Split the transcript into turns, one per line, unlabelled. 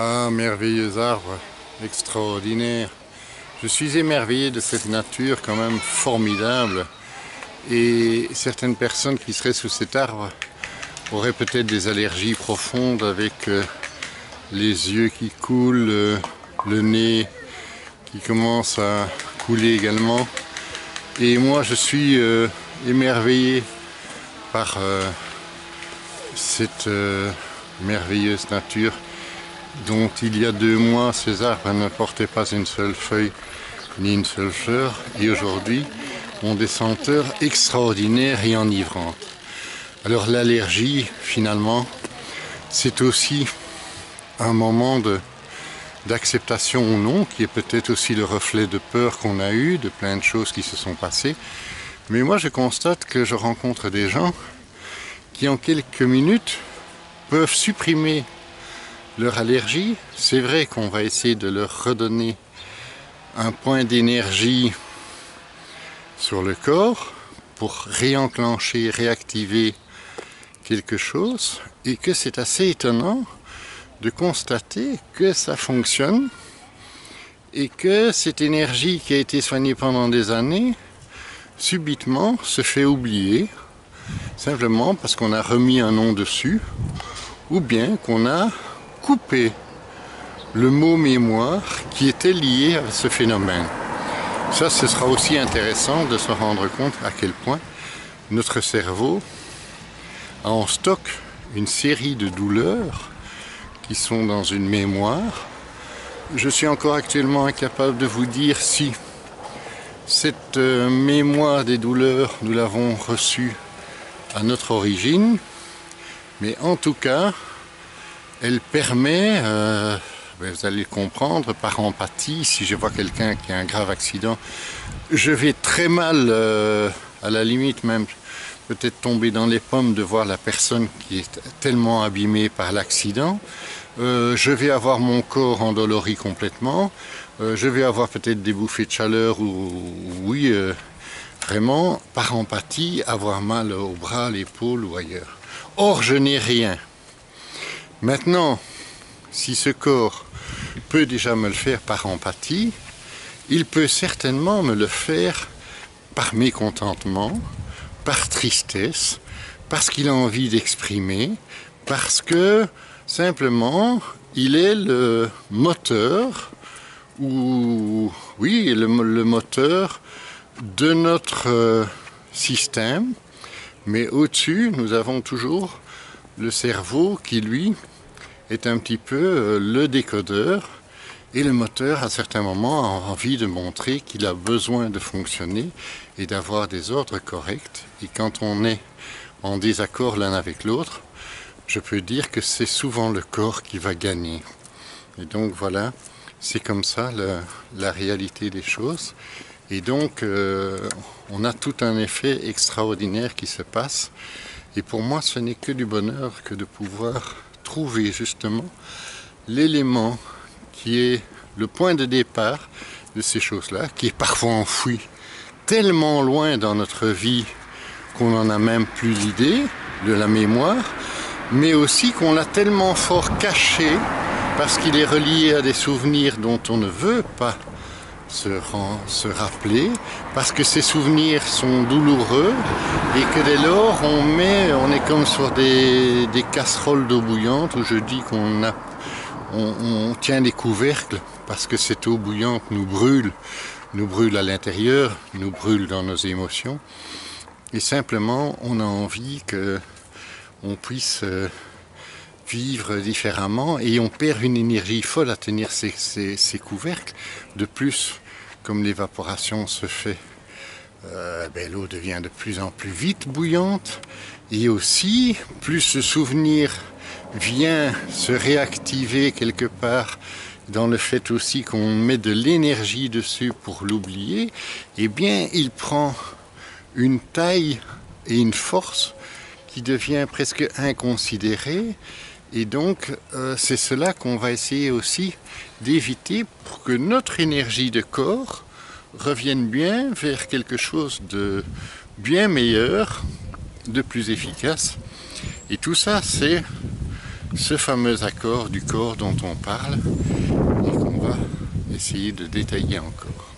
Ah, merveilleux arbre, extraordinaire. Je suis émerveillé de cette nature quand même formidable. Et certaines personnes qui seraient sous cet arbre auraient peut-être des allergies profondes avec les yeux qui coulent, le nez qui commence à couler également. Et moi je suis émerveillé par cette merveilleuse nature dont il y a 2 mois ces arbres ne portaient pas une seule feuille ni une seule fleur et aujourd'hui ont des senteurs extraordinaires et enivrantes. Alors l'allergie finalement c'est aussi un moment d'acceptation ou non qui est peut-être aussi le reflet de peur qu'on a eu, de plein de choses qui se sont passées. Mais moi je constate que je rencontre des gens qui en quelques minutes peuvent supprimer leur allergie. C'est vrai qu'on va essayer de leur redonner un point d'énergie sur le corps pour réenclencher, réactiver quelque chose et que c'est assez étonnant de constater que ça fonctionne et que cette énergie qui a été soignée pendant des années subitement se fait oublier simplement parce qu'on a remis un nom dessus ou bien qu'on a coupé le mot mémoire qui était lié à ce phénomène. Ça, ce sera aussi intéressant de se rendre compte à quel point notre cerveau a en stock une série de douleurs qui sont dans une mémoire. Je suis encore actuellement incapable de vous dire si cette mémoire des douleurs, nous l'avons reçue à notre origine, mais en tout cas, elle permet, vous allez le comprendre, par empathie, si je vois quelqu'un qui a un grave accident, je vais très mal, à la limite même, peut-être tomber dans les pommes de voir la personne qui est tellement abîmée par l'accident. Je vais avoir mon corps endolori complètement, je vais avoir peut-être des bouffées de chaleur ou oui, vraiment, par empathie, avoir mal au bras, à l'épaule ou ailleurs. Or, je n'ai rien. Maintenant, si ce corps peut déjà me le faire par empathie, il peut certainement me le faire par mécontentement, par tristesse, parce qu'il a envie d'exprimer, parce que simplement il est le moteur, ou oui, le moteur de notre système, mais au-dessus nous avons toujours le cerveau qui lui est un petit peu le décodeur et le moteur à certains moments a envie de montrer qu'il a besoin de fonctionner et d'avoir des ordres corrects. Et quand on est en désaccord l'un avec l'autre, je peux dire que c'est souvent le corps qui va gagner. Et donc voilà, c'est comme ça la réalité des choses. Et donc on a tout un effet extraordinaire qui se passe. Et pour moi, ce n'est que du bonheur que de pouvoir trouver justement l'élément qui est le point de départ de ces choses-là, qui est parfois enfoui tellement loin dans notre vie qu'on n'en a même plus l'idée de la mémoire, mais aussi qu'on l'a tellement fort caché parce qu'il est relié à des souvenirs dont on ne veut pas se rappeler, parce que ces souvenirs sont douloureux et que dès lors on est comme sur des casseroles d'eau bouillante où je dis on tient les couvercles parce que cette eau bouillante nous brûle à l'intérieur, nous brûle dans nos émotions et simplement on a envie que on puisse vivre différemment et on perd une énergie folle à tenir ces couvercles. De plus, comme l'évaporation se fait, l'eau devient de plus en plus vite bouillante et aussi, plus ce souvenir vient se réactiver quelque part dans le fait aussi qu'on met de l'énergie dessus pour l'oublier, eh bien il prend une taille et une force qui devient presque inconsidérée. Et donc, c'est cela qu'on va essayer aussi d'éviter pour que notre énergie de corps revienne bien vers quelque chose de bien meilleur, de plus efficace. Et tout ça, c'est ce fameux accord du corps dont on parle et qu'on va essayer de détailler encore.